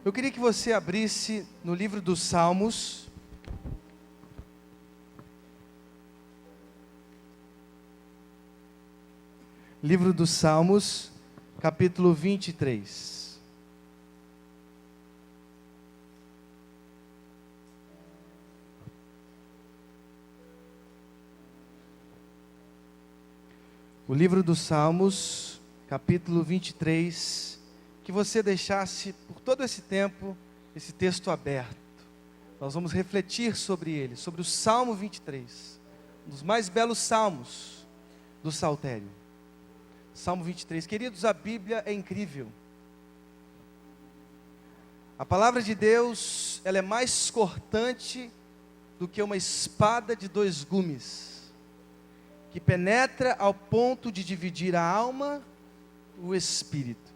Eu queria que você abrisse no livro dos Salmos, livro dos Salmos, capítulo 23. O livro dos Salmos, capítulo 23, que você deixasse por todo esse tempo, esse texto aberto. Nós vamos refletir sobre ele, sobre o Salmo 23, um dos mais belos salmos do Saltério. Salmo 23, queridos, a Bíblia é incrível. A palavra de Deus, ela é mais cortante do que uma espada de dois gumes, que penetra ao ponto de dividir a alma, o espírito,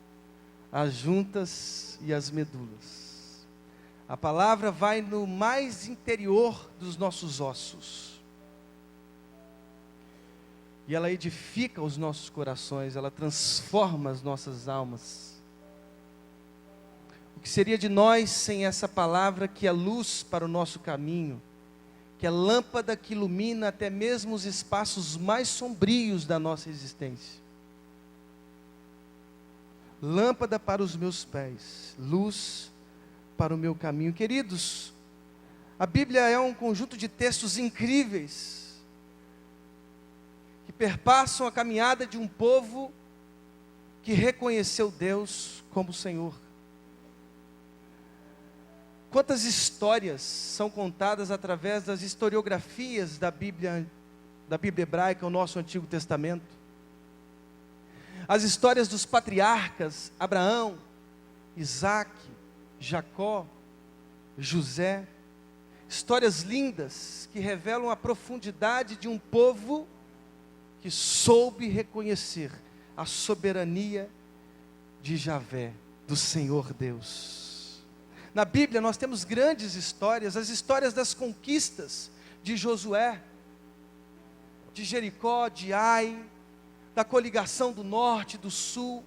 as juntas e as medulas. A palavra vai no mais interior dos nossos ossos. E ela edifica os nossos corações, ela transforma as nossas almas. O que seria de nós sem essa palavra que é luz para o nosso caminho, que é lâmpada que ilumina até mesmo os espaços mais sombrios da nossa existência? Lâmpada para os meus pés, luz para o meu caminho. Queridos, a Bíblia é um conjunto de textos incríveis, que perpassam a caminhada de um povo que reconheceu Deus como Senhor. Quantas histórias são contadas através das historiografias da Bíblia hebraica, o nosso Antigo Testamento. As histórias dos patriarcas, Abraão, Isaac, Jacó, José. Histórias lindas que revelam a profundidade de um povo que soube reconhecer a soberania de Javé, do Senhor Deus. Na Bíblia nós temos grandes histórias, as histórias das conquistas de Josué, de Jericó, de Ai, da coligação do norte e do sul,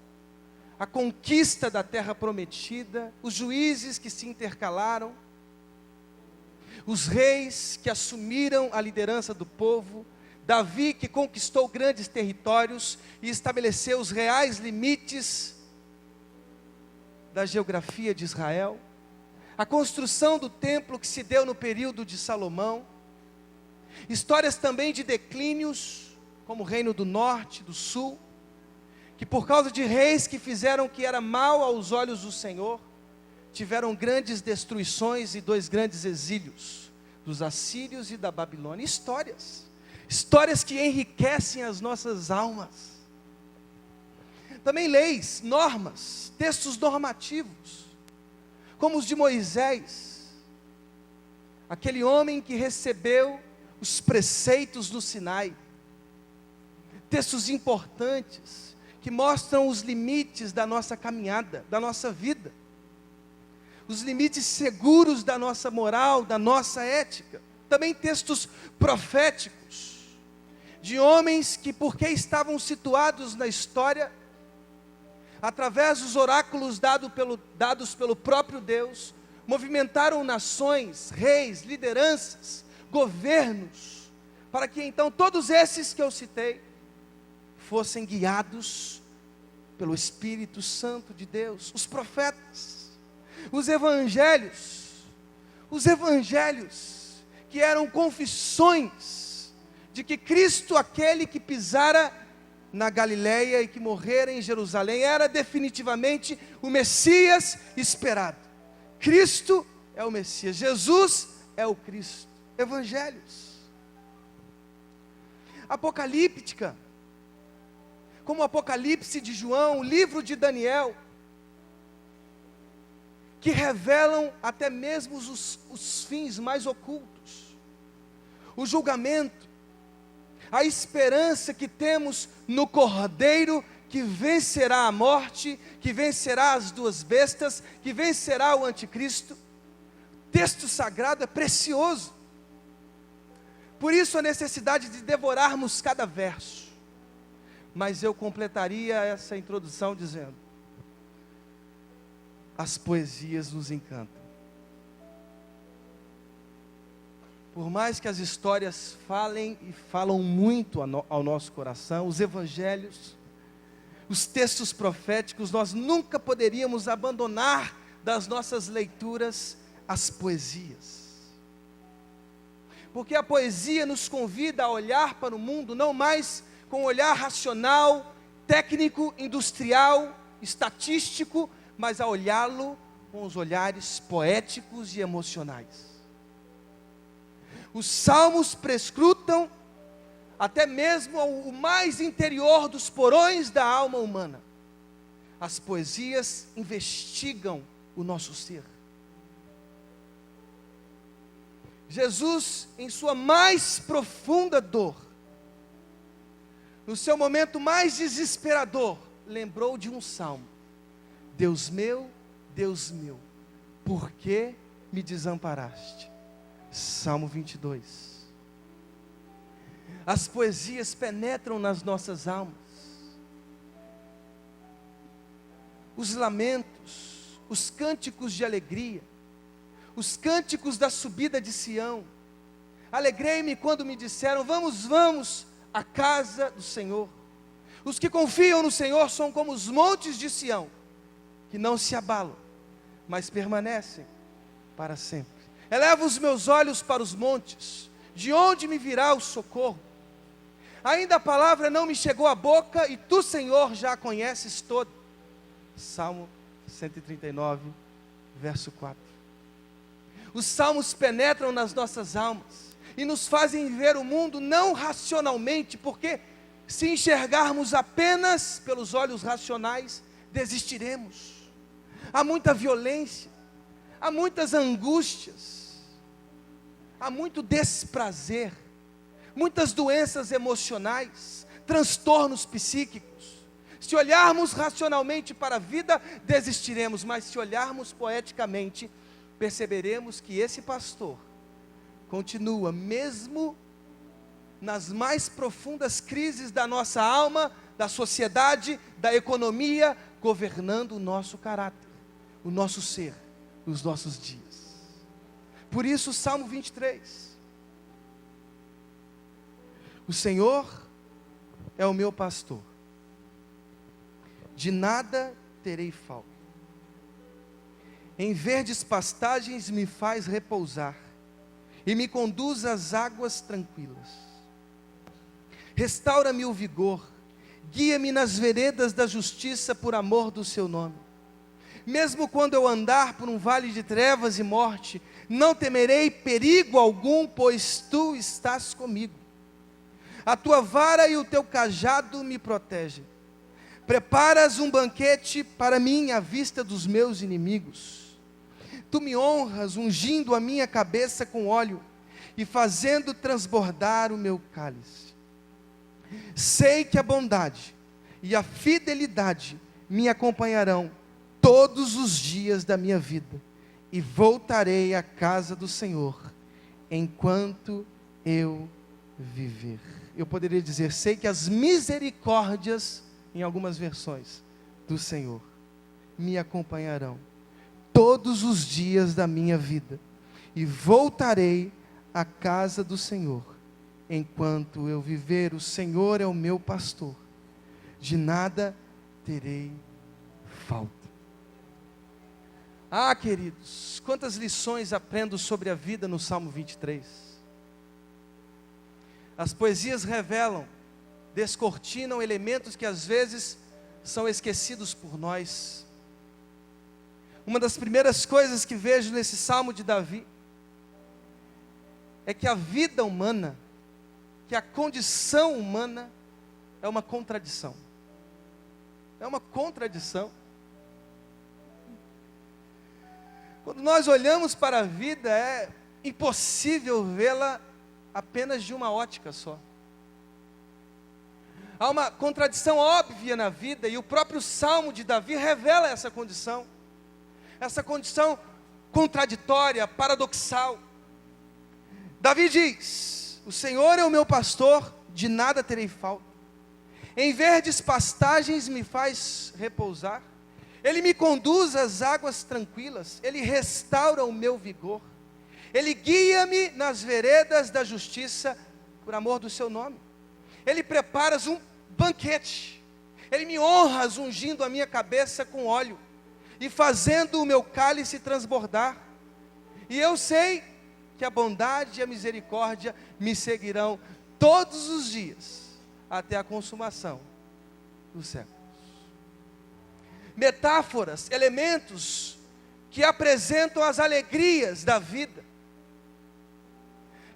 a conquista da terra prometida, os juízes que se intercalaram, os reis que assumiram a liderança do povo, Davi que conquistou grandes territórios e estabeleceu os reais limites da geografia de Israel, a construção do templo que se deu no período de Salomão, histórias também de declínios, como o reino do norte, do sul, que por causa de reis que fizeram o que era mal aos olhos do Senhor, tiveram grandes destruições e dois grandes exílios, dos assírios e da Babilônia. Histórias que enriquecem as nossas almas. Também leis, normas, textos normativos, como os de Moisés, aquele homem que recebeu os preceitos do Sinai. Textos importantes, que mostram os limites da nossa caminhada, da nossa vida, os limites seguros da nossa moral, da nossa ética. Também textos proféticos, de homens que, porque estavam situados na história, através dos oráculos dados pelo próprio Deus, movimentaram nações, reis, lideranças, governos, para que então todos esses que eu citei, fossem guiados pelo Espírito Santo de Deus. Os profetas, os evangelhos que eram confissões de que Cristo, aquele que pisara na Galileia e que morrera em Jerusalém, era definitivamente o Messias esperado. Cristo é o Messias, Jesus é o Cristo. Evangelhos, apocalíptica, como o Apocalipse de João, o livro de Daniel, que revelam até mesmo os fins mais ocultos, o julgamento, a esperança que temos no Cordeiro que vencerá a morte, que vencerá as duas bestas, que vencerá o anticristo. O texto sagrado é precioso, por isso a necessidade de devorarmos cada verso. Mas eu completaria essa introdução dizendo: as poesias nos encantam. Por mais que as histórias falem e falam muito ao nosso coração, os evangelhos, os textos proféticos, nós nunca poderíamos abandonar das nossas leituras as poesias. Porque a poesia nos convida a olhar para o mundo não mais com um olhar racional, técnico, industrial, estatístico, mas a olhá-lo com os olhares poéticos e emocionais. Os salmos prescrutam até mesmo o mais interior dos porões da alma humana. As poesias investigam o nosso ser. Jesus, em sua mais profunda dor, no seu momento mais desesperador, lembrou de um salmo: Deus meu, por que me desamparaste? Salmo 22. As poesias penetram nas nossas almas. Os lamentos, os cânticos de alegria, os cânticos da subida de Sião. Alegrei-me quando me disseram: vamos à casa do Senhor. Os que confiam no Senhor são como os montes de Sião, que não se abalam, mas permanecem para sempre. Elevo os meus olhos para os montes, de onde me virá o socorro? Ainda a palavra não me chegou à boca, e tu, Senhor, já a conheces toda. Salmo 139, verso 4. Os salmos penetram nas nossas almas e nos fazem ver o mundo não racionalmente, porque se enxergarmos apenas pelos olhos racionais, desistiremos. Há muita violência, há muitas angústias, há muito desprazer, muitas doenças emocionais, transtornos psíquicos. Se olharmos racionalmente para a vida, desistiremos, mas se olharmos poeticamente, perceberemos que esse pastor continua, mesmo nas mais profundas crises da nossa alma, da sociedade, da economia, governando o nosso caráter, o nosso ser, os nossos dias. Por isso o Salmo 23. O Senhor é o meu pastor, de nada terei falta. Em verdes pastagens me faz repousar, e me conduz às águas tranquilas. Restaura-me o vigor, guia-me nas veredas da justiça por amor do seu nome. Mesmo quando eu andar por um vale de trevas e morte, não temerei perigo algum, pois tu estás comigo. A tua vara e o teu cajado me protegem. Preparas um banquete para mim à vista dos meus inimigos. Tu me honras, ungindo a minha cabeça com óleo e fazendo transbordar o meu cálice. Sei que a bondade e a fidelidade me acompanharão todos os dias da minha vida, e voltarei à casa do Senhor enquanto eu viver. Eu poderia dizer: sei que as misericórdias, em algumas versões, do Senhor me acompanharão todos os dias da minha vida, e voltarei à casa do Senhor enquanto eu viver. O Senhor é o meu pastor, de nada terei falta. Ah, queridos, quantas lições aprendo sobre a vida no Salmo 23. As poesias revelam, descortinam elementos que às vezes são esquecidos por nós. Uma das primeiras coisas que vejo nesse Salmo de Davi é que a vida humana, que a condição humana é uma contradição. É uma contradição. Quando nós olhamos para a vida, é impossível vê-la apenas de uma ótica só. Há uma contradição óbvia na vida, e o próprio Salmo de Davi revela essa condição contraditória, paradoxal. Davi diz: o Senhor é o meu pastor, de nada terei falta. Em verdes pastagens me faz repousar, Ele me conduz às águas tranquilas, Ele restaura o meu vigor, Ele guia-me nas veredas da justiça, por amor do seu nome. Ele prepara um banquete, Ele me honra ungindo a minha cabeça com óleo, e fazendo o meu cálice transbordar. E eu sei que a bondade e a misericórdia me seguirão todos os dias, até a consumação dos séculos. Metáforas, elementos que apresentam as alegrias da vida.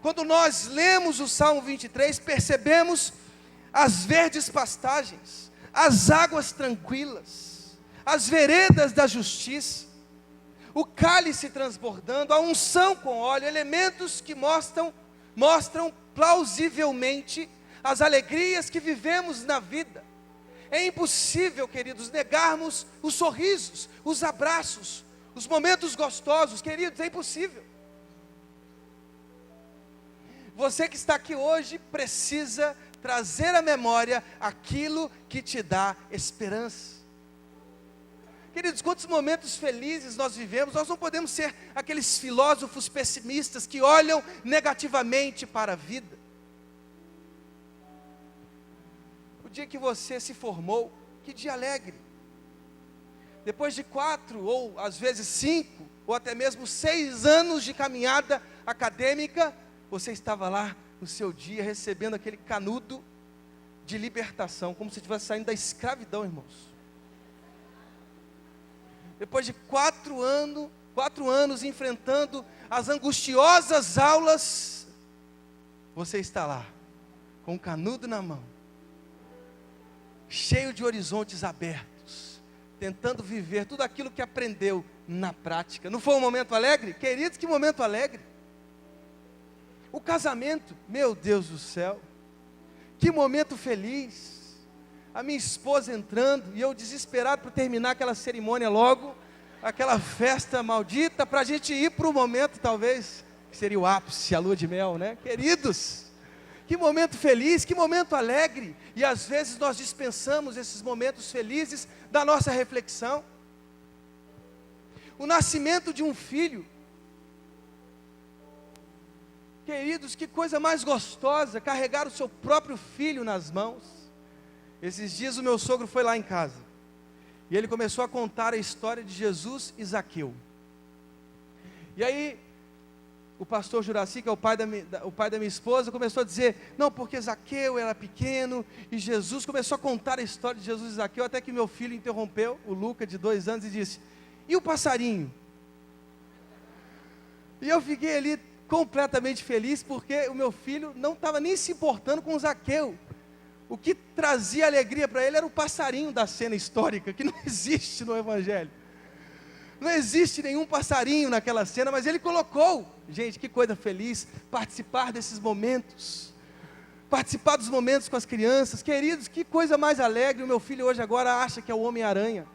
Quando nós lemos o Salmo 23, percebemos as verdes pastagens, as águas tranquilas, as veredas da justiça, o cálice transbordando, a unção com óleo, elementos que mostram plausivelmente as alegrias que vivemos na vida. É impossível, queridos, negarmos os sorrisos, os abraços, os momentos gostosos, queridos, é impossível. Você que está aqui hoje precisa trazer à memória aquilo que te dá esperança. Queridos, quantos momentos felizes nós vivemos. Nós não podemos ser aqueles filósofos pessimistas que olham negativamente para a vida. O dia que você se formou, que dia alegre. Depois de 4, ou às vezes 5, ou até mesmo 6 anos de caminhada acadêmica, você estava lá no seu dia recebendo aquele canudo de libertação, como se estivesse saindo da escravidão, irmãos. Depois de 4 anos enfrentando as angustiosas aulas, você está lá, com o canudo na mão, cheio de horizontes abertos, tentando viver tudo aquilo que aprendeu na prática. Não foi um momento alegre? Queridos, que momento alegre! O casamento, meu Deus do céu, que momento feliz! A minha esposa entrando, e eu desesperado por terminar aquela cerimônia logo, aquela festa maldita, para a gente ir para o momento, talvez, que seria o ápice, a lua de mel, né? Queridos, que momento feliz, que momento alegre, e às vezes nós dispensamos esses momentos felizes da nossa reflexão. O nascimento de um filho, queridos, que coisa mais gostosa, carregar o seu próprio filho nas mãos. Esses dias o meu sogro foi lá em casa, e ele começou a contar a história de Jesus e Zaqueu. E aí, o pastor Juraci, que é o pai da minha esposa, começou a dizer, não, porque Zaqueu era pequeno, e Jesus começou a contar a história de Jesus e Zaqueu, até que meu filho interrompeu, o Luca, de 2 anos, e disse, e o passarinho? E eu fiquei ali completamente feliz, porque o meu filho não estava nem se importando com Zaqueu. O que trazia alegria para ele era o passarinho da cena histórica, que não existe no Evangelho. Não existe nenhum passarinho naquela cena, mas ele colocou. Gente, que coisa feliz participar desses momentos. Participar dos momentos com as crianças. Queridos, que coisa mais alegre. O meu filho hoje agora acha que é o Homem-Aranha.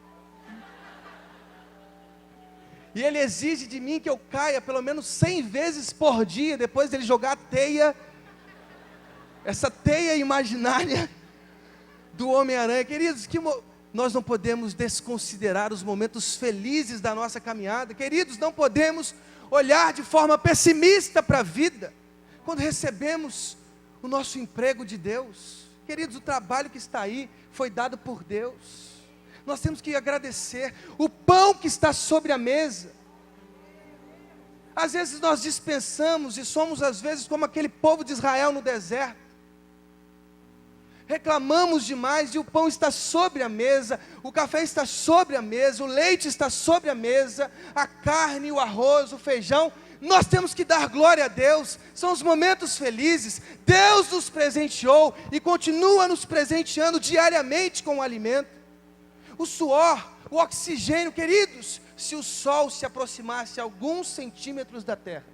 E ele exige de mim que eu caia pelo menos 100 vezes por dia, depois dele jogar a teia, essa teia imaginária do Homem-Aranha. Queridos, nós não podemos desconsiderar os momentos felizes da nossa caminhada. Queridos, não podemos olhar de forma pessimista para a vida, quando recebemos o nosso emprego de Deus. Queridos, o trabalho que está aí, foi dado por Deus. Nós temos que agradecer o pão que está sobre a mesa. Às vezes nós dispensamos, e somos às vezes como aquele povo de Israel no deserto. Reclamamos demais, e o pão está sobre a mesa, o café está sobre a mesa, o leite está sobre a mesa, a carne, o arroz, o feijão. Nós temos que dar glória a Deus. São os momentos felizes. Deus nos presenteou e continua nos presenteando diariamente com o alimento. O suor, o oxigênio, queridos, se o sol se aproximasse alguns centímetros da terra,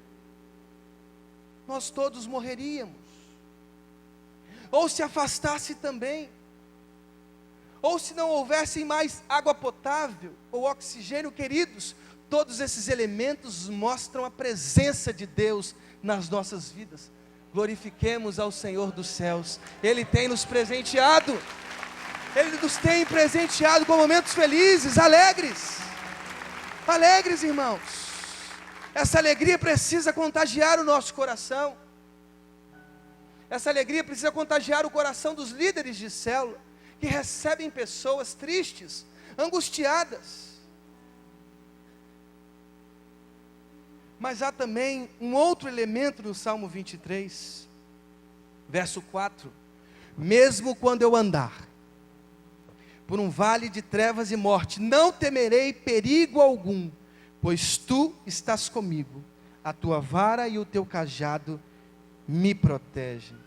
nós todos morreríamos. Ou se afastasse também, ou se não houvesse mais água potável, ou oxigênio, queridos, todos esses elementos mostram a presença de Deus nas nossas vidas. Glorifiquemos ao Senhor dos céus, Ele tem nos presenteado. Ele nos tem presenteado com momentos felizes, alegres. Alegres, irmãos. Essa alegria precisa contagiar o nosso coração. Essa alegria precisa contagiar o coração dos líderes de célula, que recebem pessoas tristes, angustiadas. Mas há também um outro elemento no Salmo 23, verso 4. Mesmo quando eu andar por um vale de trevas e morte, não temerei perigo algum, pois tu estás comigo, a tua vara e o teu cajado me protegem.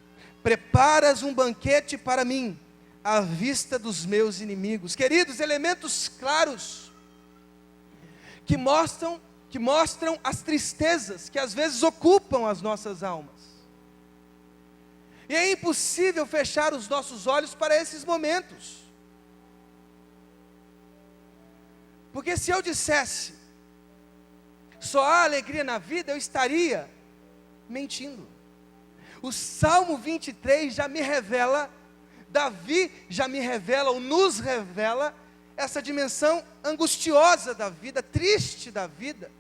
Preparas um banquete para mim, à vista dos meus inimigos. Queridos, elementos claros, que mostram as tristezas que às vezes ocupam as nossas almas. E é impossível fechar os nossos olhos para esses momentos. Porque se eu dissesse, só há alegria na vida, eu estaria mentindo. O Salmo 23 já me revela, Davi já me revela, ou nos revela, essa dimensão angustiosa da vida, triste da vida.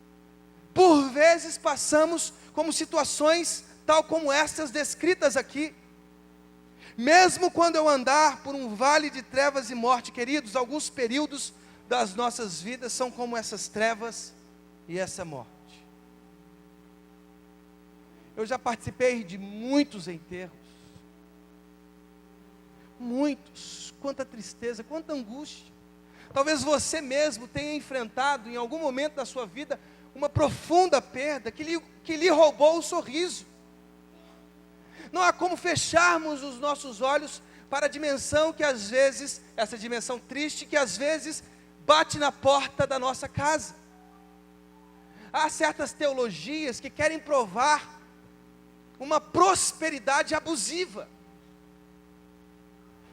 Por vezes passamos como situações tal como estas descritas aqui. Mesmo quando eu andar por um vale de trevas e morte, queridos, alguns períodos das nossas vidas são como essas trevas e essa morte. Eu já participei de muitos enterros. Muitos. Quanta tristeza, quanta angústia. Talvez você mesmo tenha enfrentado em algum momento da sua vida uma profunda perda que lhe roubou o sorriso. Não há como fecharmos os nossos olhos para a dimensão que às vezes, essa dimensão triste, que às vezes bate na porta da nossa casa. Há certas teologias que querem provar uma prosperidade abusiva.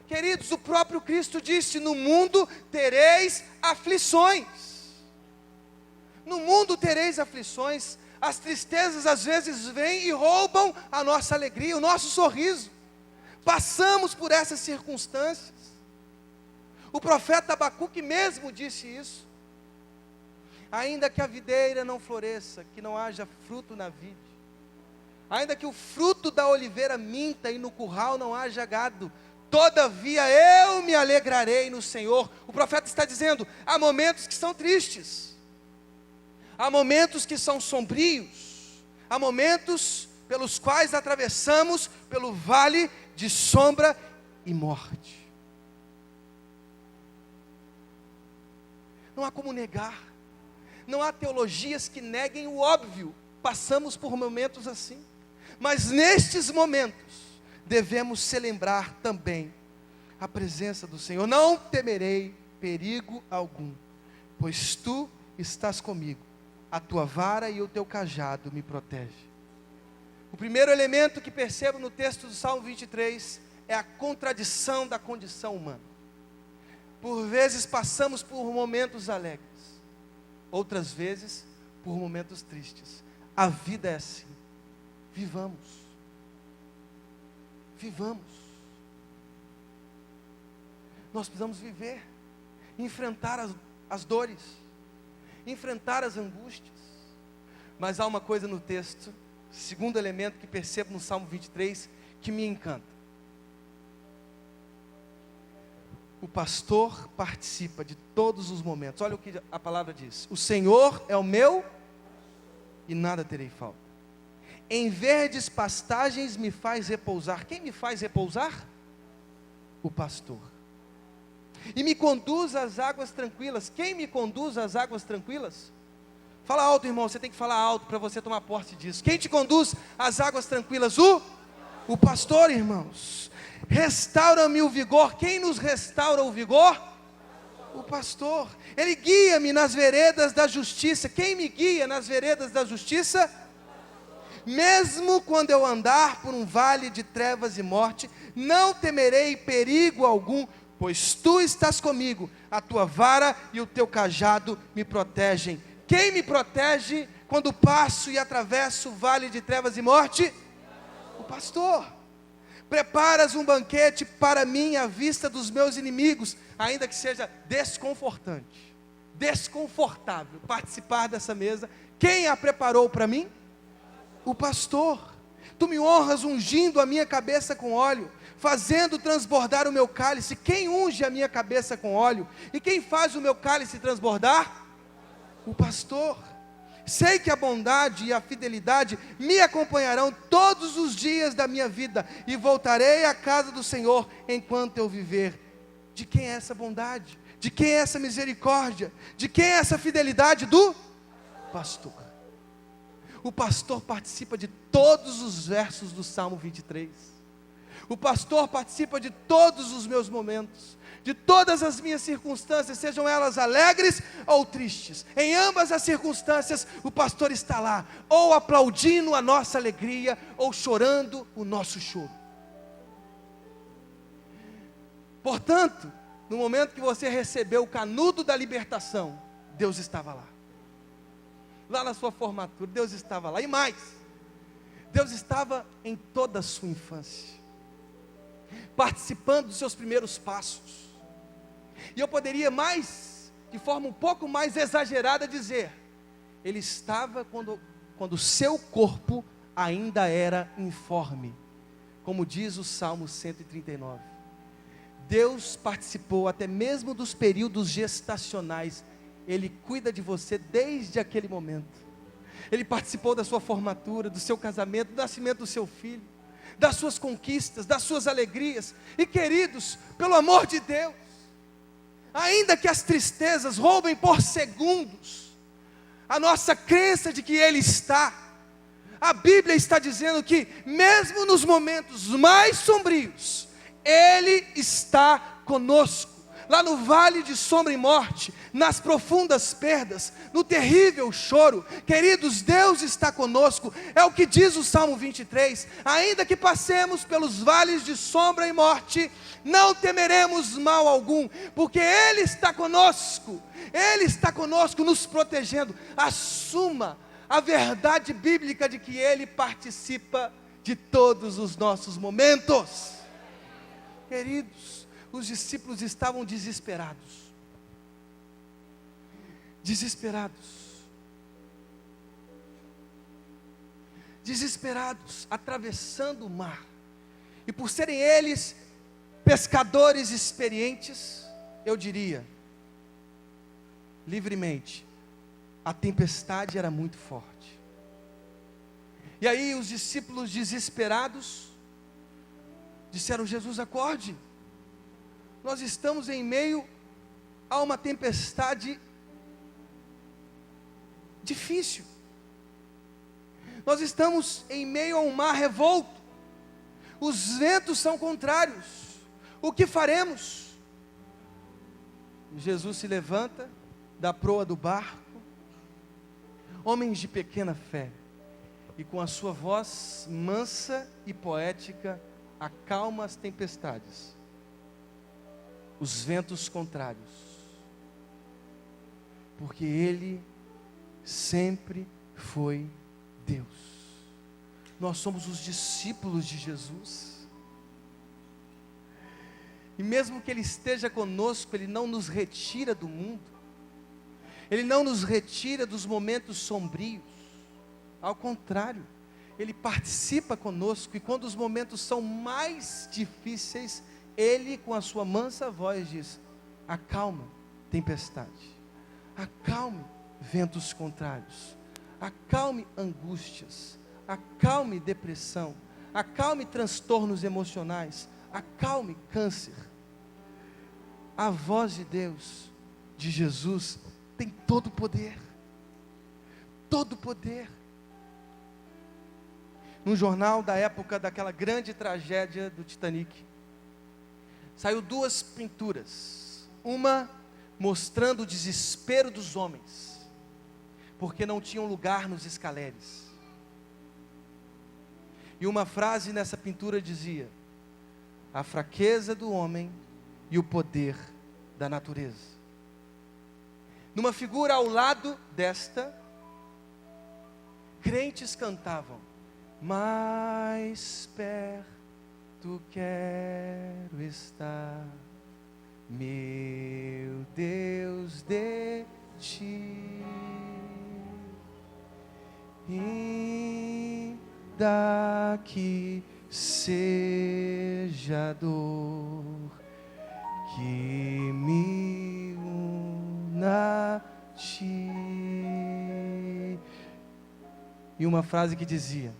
Queridos, o próprio Cristo disse: no mundo tereis aflições. No mundo tereis aflições. As tristezas às vezes vêm e roubam a nossa alegria, o nosso sorriso. Passamos por essas circunstâncias. O profeta Abacuque mesmo disse isso. Ainda que a videira não floresça, que não haja fruto na vide, ainda que o fruto da oliveira minta e no curral não haja gado, todavia eu me alegrarei no Senhor. O profeta está dizendo, há momentos que são tristes, há momentos que são sombrios, há momentos pelos quais atravessamos pelo vale de sombra e morte. Não há como negar, não há teologias que neguem o óbvio. Passamos por momentos assim, mas nestes momentos devemos celebrar também a presença do Senhor. Não temerei perigo algum, pois tu estás comigo, a tua vara e o teu cajado me protegem. O primeiro elemento que percebo no texto do Salmo 23 é a contradição da condição humana. Por vezes passamos por momentos alegres, outras vezes por momentos tristes. A vida é assim. Vivamos. Vivamos. Nós precisamos viver, enfrentar as dores, enfrentar as angústias. Mas há uma coisa no texto, segundo elemento que percebo no Salmo 23, que me encanta. O pastor participa de todos os momentos. Olha o que a palavra diz: o Senhor é o meu e nada terei falta. Em verdes pastagens me faz repousar. Quem me faz repousar? O pastor. E me conduz às águas tranquilas. Quem me conduz às águas tranquilas? Fala alto, irmão, você tem que falar alto para você tomar posse disso. Quem te conduz às águas tranquilas? O pastor, irmãos. Restaura-me o vigor. Quem nos restaura o vigor? O pastor. Ele guia-me nas veredas da justiça. Quem me guia nas veredas da justiça? Mesmo quando eu andar por um vale de trevas e morte, não temerei perigo algum, pois tu estás comigo, a tua vara e o teu cajado me protegem. Quem me protege quando passo e atravesso o vale de trevas e morte? O pastor. Preparas um banquete para mim à vista dos meus inimigos, ainda que seja desconfortante, desconfortável participar dessa mesa. Quem a preparou para mim? O pastor. Tu me honras ungindo a minha cabeça com óleo, fazendo transbordar o meu cálice. Quem unge a minha cabeça com óleo? E quem faz o meu cálice transbordar? O pastor. Sei que a bondade e a fidelidade me acompanharão todos os dias da minha vida, e voltarei à casa do Senhor enquanto eu viver. De quem é essa bondade? De quem é essa misericórdia? De quem é essa fidelidade? Do pastor. O pastor participa de todos os versos do Salmo 23. O pastor participa de todos os meus momentos, de todas as minhas circunstâncias, sejam elas alegres ou tristes. Em ambas as circunstâncias, o pastor está lá, ou aplaudindo a nossa alegria, ou chorando o nosso choro. Portanto, no momento que você recebeu o canudo da libertação, Deus estava lá. Lá na sua formatura, Deus estava lá. E mais, Deus estava em toda a sua infância, participando dos seus primeiros passos. E eu poderia de forma um pouco mais exagerada dizer, Ele estava quando o seu corpo ainda era informe, como diz o Salmo 139. Deus participou até mesmo dos períodos gestacionais. Ele cuida de você desde aquele momento. Ele participou da sua formatura, do seu casamento, do nascimento do seu filho, das suas conquistas, das suas alegrias. E queridos, pelo amor de Deus, ainda que as tristezas roubem por segundos a nossa crença de que Ele está, a Bíblia está dizendo que mesmo nos momentos mais sombrios, Ele está conosco. Lá no vale de sombra e morte, nas profundas perdas, no terrível choro, queridos, Deus está conosco. É o que diz o Salmo 23, ainda que passemos pelos vales de sombra e morte, não temeremos mal algum, porque Ele está conosco nos protegendo. Assuma a verdade bíblica de que Ele participa de todos os nossos momentos. Queridos, os discípulos estavam desesperados, atravessando o mar, e por serem eles pescadores experientes, eu diria, livremente, a tempestade era muito forte. E aí os discípulos desesperados disseram: Jesus, acorde, nós estamos em meio a uma tempestade difícil, nós estamos em meio a um mar revolto, os ventos são contrários, o que faremos? Jesus se levanta da proa do barco, homens de pequena fé, e com a sua voz mansa e poética, acalma as tempestades, os ventos contrários, porque Ele sempre foi Deus. Nós somos os discípulos de Jesus, e mesmo que Ele esteja conosco, Ele não nos retira do mundo, Ele não nos retira dos momentos sombrios, ao contrário, Ele participa conosco, e quando os momentos são mais difíceis, Ele, com a sua mansa voz, diz: acalma tempestade, acalme ventos contrários, acalme angústias, acalme depressão, acalme transtornos emocionais, acalme câncer. A voz de Deus, de Jesus, tem todo o poder, todo o poder. No jornal da época daquela grande tragédia do Titanic, saiu duas pinturas, uma mostrando o desespero dos homens, porque não tinham lugar nos escaleres, e uma frase nessa pintura dizia: a fraqueza do homem e o poder da natureza. Numa figura ao lado desta, crentes cantavam: mais perto perto quero estar, meu Deus, de ti. Ainda que seja dor que me una a ti. E uma frase que dizia: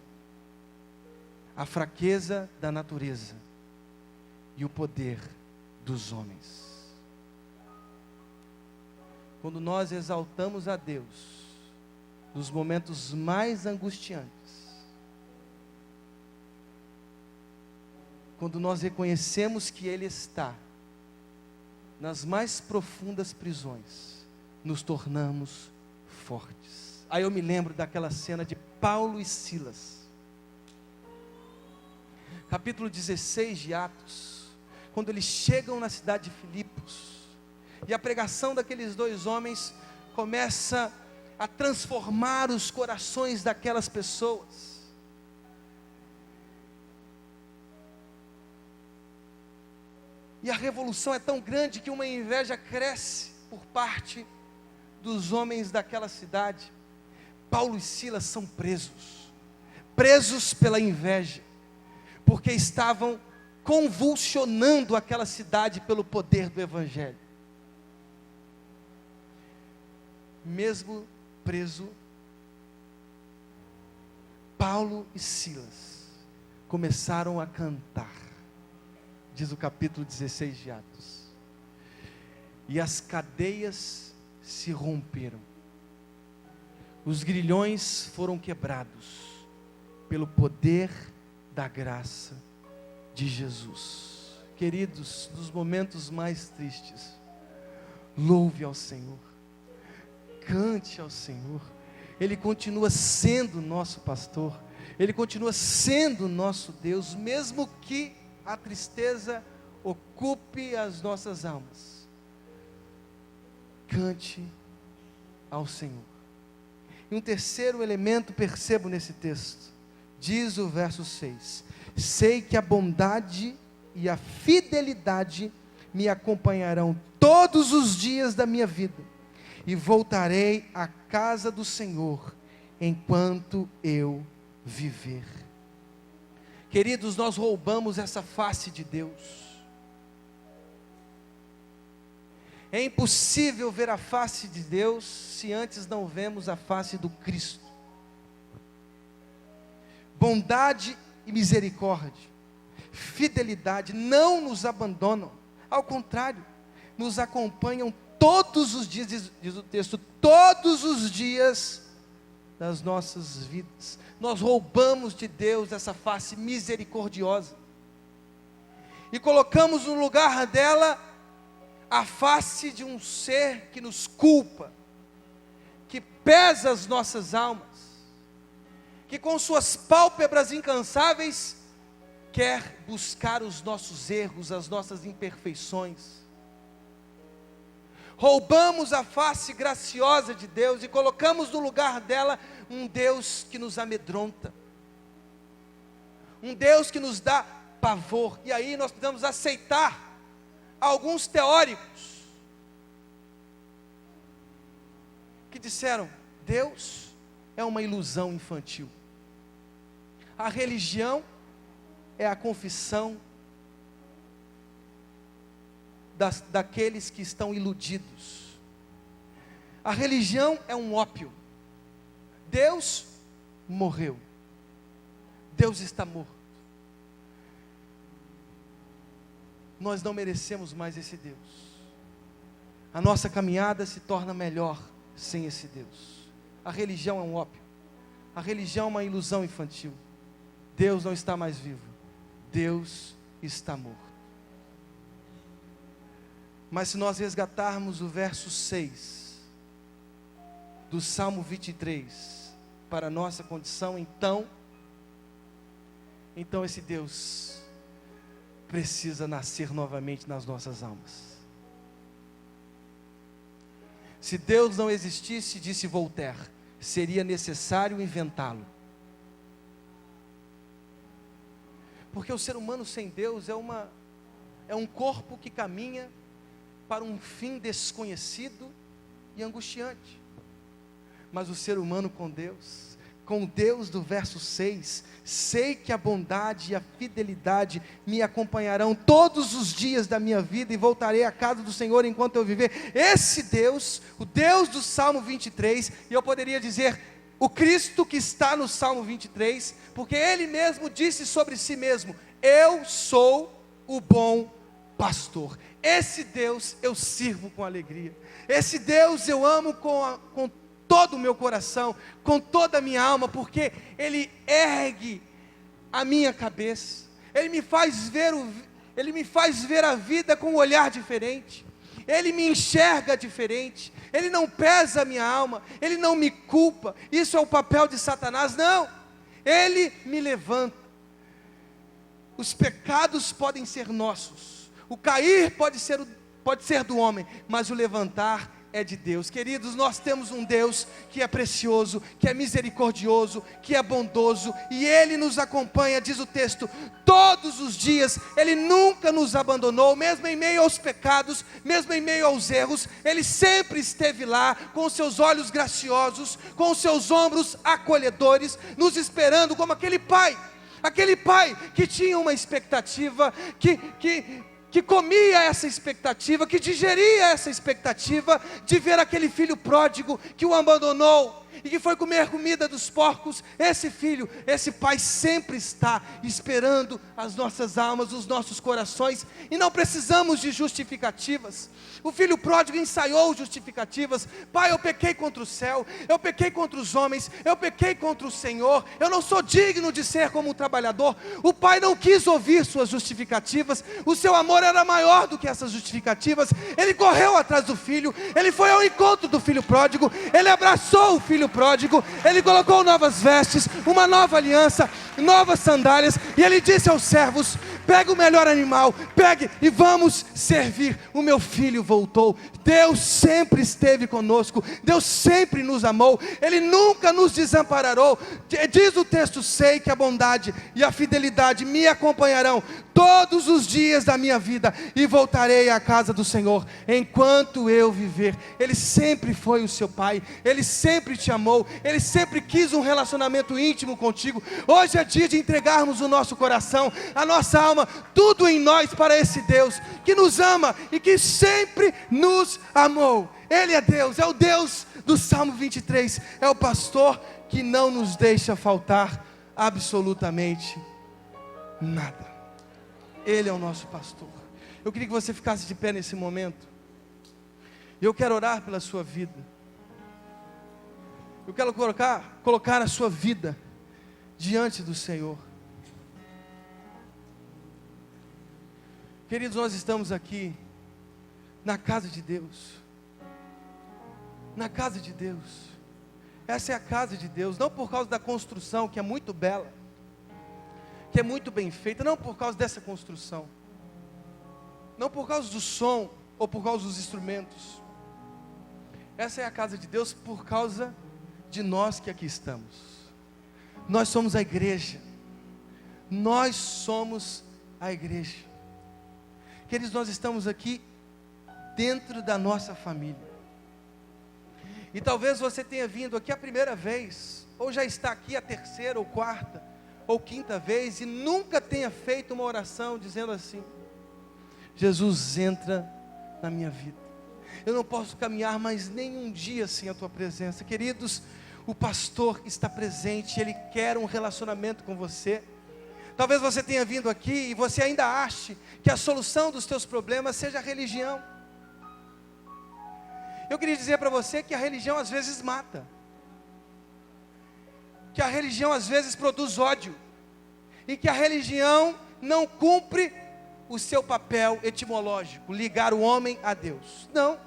a fraqueza da natureza e o poder dos homens. Quando nós exaltamos a Deus nos momentos mais angustiantes, quando nós reconhecemos que Ele está nas mais profundas prisões, nos tornamos fortes. Aí eu me lembro daquela cena de Paulo e Silas, capítulo 16 de Atos, quando eles chegam na cidade de Filipos, e a pregação daqueles dois homens começa a transformar os corações daquelas pessoas. E a revolução é tão grande que uma inveja cresce por parte dos homens daquela cidade. Paulo e Silas são presos pela inveja, porque estavam convulsionando aquela cidade pelo poder do Evangelho. Mesmo preso, Paulo e Silas começaram a cantar, diz o capítulo 16 de Atos, e as cadeias se romperam, os grilhões foram quebrados, pelo poder da graça de Jesus. Queridos, nos momentos mais tristes, louve ao Senhor, cante ao Senhor. Ele continua sendo nosso pastor, Ele continua sendo nosso Deus, mesmo que a tristeza ocupe as nossas almas. Cante ao Senhor. E um terceiro elemento percebo nesse texto, diz o verso 6: sei que a bondade e a fidelidade me acompanharão todos os dias da minha vida, e voltarei à casa do Senhor enquanto eu viver. Queridos, nós roubamos essa face de Deus. É impossível ver a face de Deus se antes não vemos a face do Cristo. Bondade e misericórdia, fidelidade não nos abandonam, ao contrário, nos acompanham todos os dias, diz o texto, todos os dias das nossas vidas. Nós roubamos de Deus essa face misericordiosa, e colocamos no lugar dela a face de um ser que nos culpa, que pesa as nossas almas, que com suas pálpebras incansáveis quer buscar os nossos erros, as nossas imperfeições. Roubamos a face graciosa de Deus e colocamos no lugar dela um Deus que nos amedronta, um Deus que nos dá pavor. E aí nós precisamos aceitar alguns teóricos que disseram: Deus é uma ilusão infantil. A religião é a confissão daqueles que estão iludidos. A religião é um ópio. Deus morreu. Deus está morto. Nós não merecemos mais esse Deus. A nossa caminhada se torna melhor sem esse Deus. A religião é um ópio. A religião é uma ilusão infantil. Deus não está mais vivo. Deus está morto. Mas se nós resgatarmos o verso 6 do Salmo 23 para a nossa condição, então esse Deus precisa nascer novamente nas nossas almas. Se Deus não existisse, disse Voltaire, seria necessário inventá-lo. Porque o ser humano sem Deus é um corpo que caminha para um fim desconhecido e angustiante. Mas o ser humano com Deus do verso 6, sei que a bondade e a fidelidade me acompanharão todos os dias da minha vida e voltarei à casa do Senhor enquanto eu viver. Esse Deus, o Deus do Salmo 23, e eu poderia dizer, o Cristo que está no Salmo 23, porque Ele mesmo disse sobre si mesmo, eu sou o bom pastor. Esse Deus eu sirvo com alegria, esse Deus eu amo com todo o meu coração, com toda a minha alma, porque Ele ergue a minha cabeça, Ele me faz ver a vida com um olhar diferente, Ele me enxerga diferente, Ele não pesa a minha alma, Ele não me culpa. Isso é o papel de Satanás, não, Ele me levanta. Os pecados podem ser nossos, o cair pode ser do homem, mas o levantar é de Deus. Queridos, nós temos um Deus que é precioso, que é misericordioso, que é bondoso, e Ele nos acompanha, diz o texto, todos os dias. Ele nunca nos abandonou, mesmo em meio aos pecados, mesmo em meio aos erros, Ele sempre esteve lá, com os seus olhos graciosos, com os seus ombros acolhedores, nos esperando como aquele pai que tinha uma expectativa, que comia essa expectativa, que digeria essa expectativa de ver aquele filho pródigo que o abandonou e que foi comer comida dos porcos. Esse pai sempre está esperando as nossas almas, os nossos corações, e não precisamos de justificativas. O filho pródigo ensaiou justificativas: pai, eu pequei contra o céu, eu pequei contra os homens, eu pequei contra o Senhor, eu não sou digno de ser como um trabalhador. O pai não quis ouvir suas justificativas, o seu amor era maior do que essas justificativas. Ele correu atrás do filho, ele foi ao encontro do filho pródigo, ele abraçou o filho pródigo, ele colocou novas vestes, uma nova aliança, novas sandálias, e ele disse aos servos: pega o melhor animal, pegue e vamos servir. O meu filho voltou. Deus sempre esteve conosco, Deus sempre nos amou, Ele nunca nos desampararou. Diz o texto: sei que a bondade e a fidelidade me acompanharão todos os dias da minha vida, e voltarei à casa do Senhor enquanto eu viver. Ele sempre foi o seu pai, Ele sempre te amou, Ele sempre quis um relacionamento íntimo contigo. Hoje é dia de entregarmos o nosso coração, a nossa alma, tudo em nós para esse Deus que nos ama e que sempre nos amou. Ele é Deus, é o Deus do Salmo 23, é o pastor que não nos deixa faltar absolutamente nada. Ele é o nosso pastor. Eu queria que você ficasse de pé nesse momento. Eu quero orar pela sua vida. Eu quero colocar a sua vida diante do Senhor. Queridos, nós estamos aqui na casa de Deus. Na casa de Deus. Essa é a casa de Deus, não por causa da construção, que é muito bela, que é muito bem feita, não por causa dessa construção, não por causa do som, ou por causa dos instrumentos. Essa é a casa de Deus por causa de nós que aqui estamos. Nós somos a igreja. Nós somos a igreja. Queridos, nós estamos aqui dentro da nossa família. E talvez você tenha vindo aqui a primeira vez, ou já está aqui a terceira, ou quarta, ou quinta vez, e nunca tenha feito uma oração dizendo assim: Jesus, entra na minha vida. Eu não posso caminhar mais nenhum dia sem a tua presença. Queridos, o pastor está presente, ele quer um relacionamento com você. Talvez você tenha vindo aqui e você ainda ache que a solução dos teus problemas seja a religião. Eu queria dizer para você que a religião às vezes mata, que a religião às vezes produz ódio, e que a religião não cumpre o seu papel etimológico, ligar o homem a Deus. Não,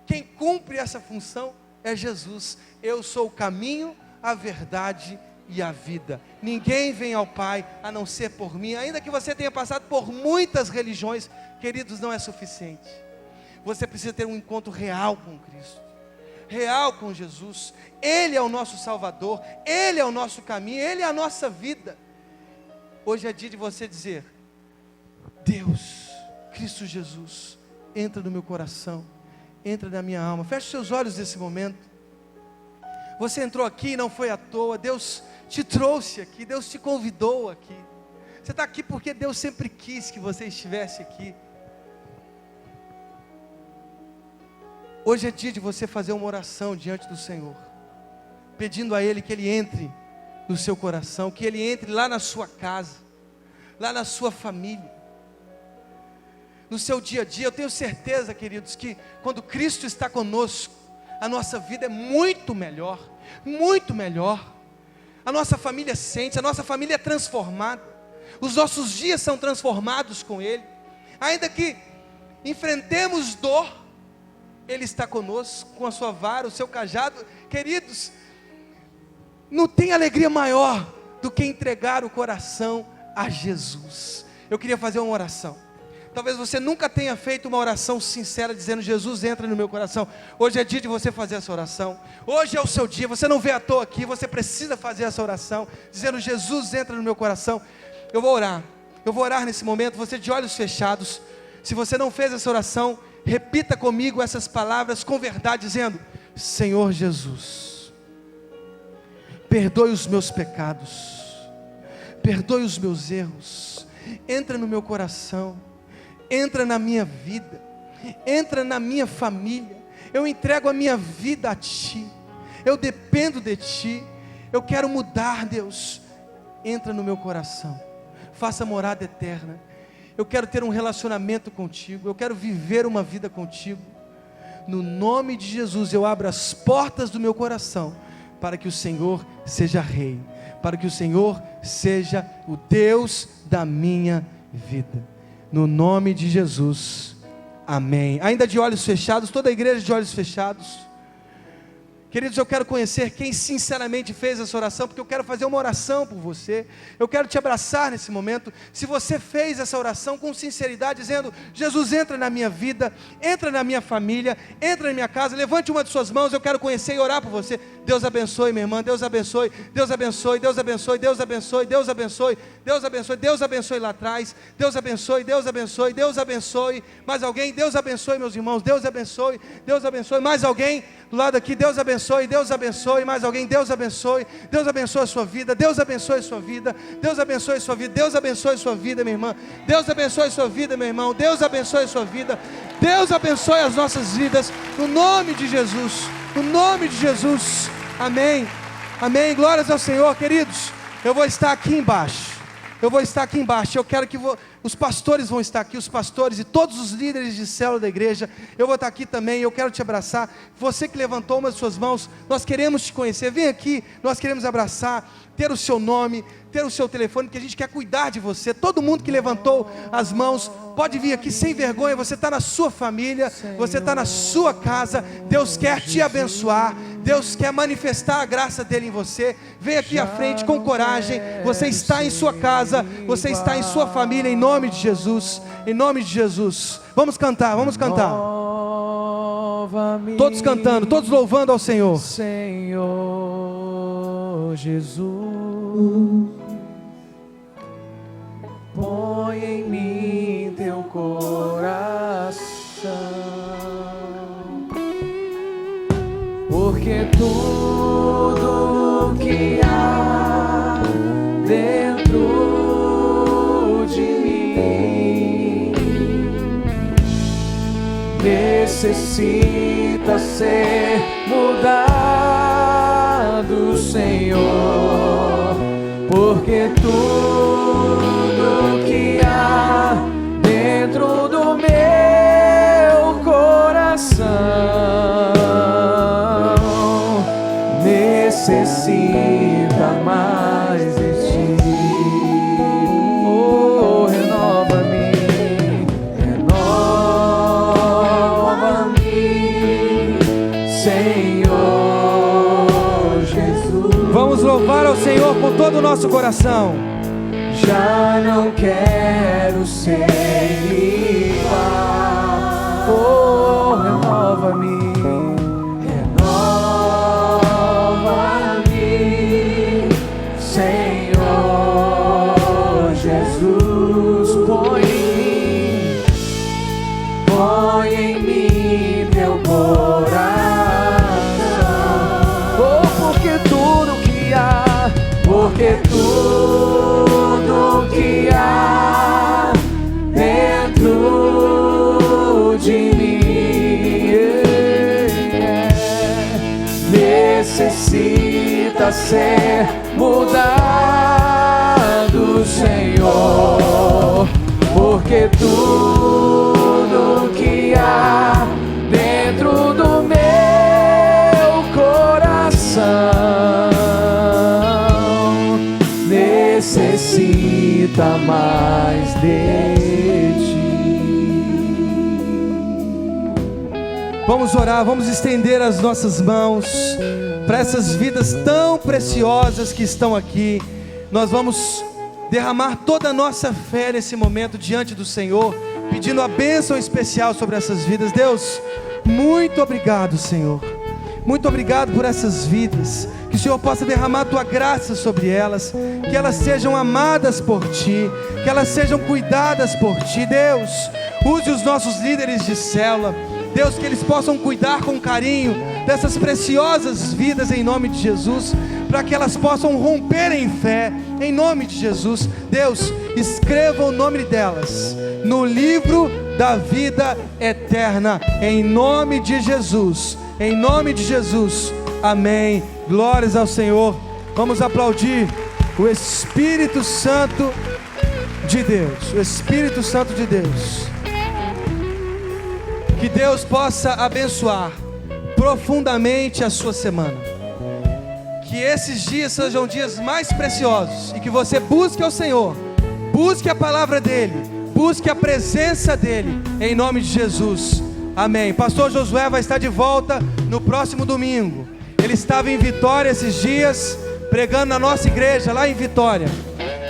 quem cumpre essa função é Jesus. Eu sou o caminho, a verdade e a vida. Ninguém vem ao Pai a não ser por mim. Ainda que você tenha passado por muitas religiões, queridos, não é suficiente. Você precisa ter um encontro real com Cristo, real com Jesus. Ele é o nosso Salvador, Ele é o nosso caminho, Ele é a nossa vida. Hoje é dia de você dizer: Deus, Cristo Jesus, entra no meu coração, entra na minha alma. Feche seus olhos nesse momento. Você entrou aqui, não foi à toa. Deus te trouxe aqui, Deus te convidou aqui. Você está aqui porque Deus sempre quis que você estivesse aqui. Hoje é dia de você fazer uma oração diante do Senhor, pedindo a Ele que Ele entre no seu coração, que Ele entre lá na sua casa, lá na sua família, no seu dia a dia. Eu tenho certeza, queridos, que quando Cristo está conosco, a nossa vida é muito melhor, muito melhor. A nossa família sente, a nossa família é transformada, os nossos dias são transformados com Ele. Ainda que enfrentemos dor, Ele está conosco, com a sua vara, o seu cajado. Queridos, não tem alegria maior do que entregar o coração a Jesus. Eu queria fazer uma oração. Talvez você nunca tenha feito uma oração sincera, dizendo: Jesus, entra no meu coração. Hoje é dia de você fazer essa oração. Hoje é o seu dia, você não veio à toa aqui, você precisa fazer essa oração, dizendo: Jesus, entra no meu coração. Eu vou orar nesse momento, você de olhos fechados. Se você não fez essa oração, repita comigo essas palavras com verdade, dizendo: Senhor Jesus, perdoe os meus pecados, perdoe os meus erros, entra no meu coração, entra na minha vida, entra na minha família. Eu entrego a minha vida a Ti, eu dependo de Ti, eu quero mudar. Deus, entra no meu coração, faça morada eterna. Eu quero ter um relacionamento contigo, eu quero viver uma vida contigo. No nome de Jesus eu abro as portas do meu coração, para que o Senhor seja Rei, para que o Senhor seja o Deus da minha vida. No nome de Jesus, amém. Ainda de olhos fechados, toda a igreja de olhos fechados. Queridos, eu quero conhecer quem sinceramente fez essa oração, porque eu quero fazer uma oração por você. Eu quero te abraçar nesse momento. Se você fez essa oração com sinceridade, dizendo: Jesus, entra na minha vida, entra na minha família, entra na minha casa, levante uma de suas mãos, eu quero conhecer e orar por você. Deus abençoe, minha irmã, Deus abençoe, Deus abençoe, Deus abençoe, Deus abençoe, Deus abençoe, Deus abençoe, Deus abençoe lá atrás, Deus abençoe, Deus abençoe, Deus abençoe. Mais alguém? Deus abençoe, meus irmãos, Deus abençoe, Deus abençoe. Mais alguém do lado aqui? Deus abençoe, Deus abençoe. Mais alguém? Deus abençoe, Deus abençoe a sua vida, Deus abençoe a sua vida, Deus abençoe a sua vida, Deus abençoe a sua vida, minha irmã, Deus abençoe a sua vida, meu irmão, Deus abençoe a sua vida, Deus abençoe as nossas vidas, no nome de Jesus, no nome de Jesus, amém, amém, glórias ao Senhor. Queridos, eu vou estar aqui embaixo, eu quero que os pastores vão estar aqui, os pastores e todos os líderes de célula da igreja. Eu vou estar aqui também, eu quero te abraçar. Você que levantou uma de suas mãos, nós queremos te conhecer, vem aqui, nós queremos abraçar, ter o seu nome, ter o seu telefone, porque a gente quer cuidar de você. Todo mundo que levantou as mãos, pode vir aqui sem vergonha. Você está na sua família, você está na sua casa, Deus quer te abençoar, Deus quer manifestar a graça dele em você. Vem aqui à frente com coragem. Você está em sua casa, você está em sua família, em nome de Jesus, em nome de Jesus. Vamos cantar, vamos cantar. Todos cantando, todos louvando ao Senhor. Senhor Jesus, põe em mim teu coração, porque tudo que há dentro de mim necessita ser mudado, Senhor, porque tudo que há dentro do meu coração necessita mais de ti. Oh, renova-me, Senhor Jesus. Vamos louvar ao Senhor com todo o nosso coração. Já não quero ser igual. Oh, renova-me, Senhor Jesus. porque tudo que há dentro de mim necessita ser mudado, Senhor, porque tudo que há dentro do meu coração necessita mais de ti. Vamos orar, vamos estender as nossas mãos para essas vidas tão preciosas que estão aqui. Nós vamos derramar toda a nossa fé nesse momento diante do Senhor, pedindo a bênção especial sobre essas vidas. Deus, muito obrigado, Senhor. Muito obrigado por essas vidas. Que o Senhor possa derramar a Tua graça sobre elas, que elas sejam amadas por Ti, que elas sejam cuidadas por Ti. Deus, use os nossos líderes de célula, Deus, que eles possam cuidar com carinho dessas preciosas vidas em nome de Jesus, para que elas possam romper em fé em nome de Jesus. Deus, escreva o nome delas no livro da vida eterna em nome de Jesus, em nome de Jesus, amém. Glórias ao Senhor. Vamos aplaudir o Espírito Santo de Deus, o Espírito Santo de Deus. Que Deus possa abençoar profundamente a sua semana, que esses dias sejam dias mais preciosos e que você busque ao Senhor, busque a palavra dEle, busque a presença dEle, em nome de Jesus, amém. Pastor Josué vai estar de volta no próximo domingo. Ele estava em Vitória esses dias, pregando na nossa igreja lá em Vitória,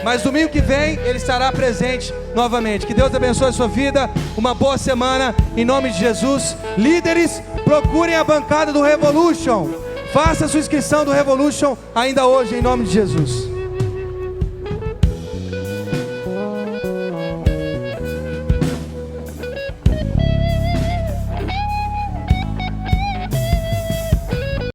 mas domingo que vem ele estará presente novamente. Que Deus abençoe a sua vida, uma boa semana em nome de Jesus. Líderes, procurem a bancada do Revolution, faça a sua inscrição do Revolution ainda hoje em nome de Jesus.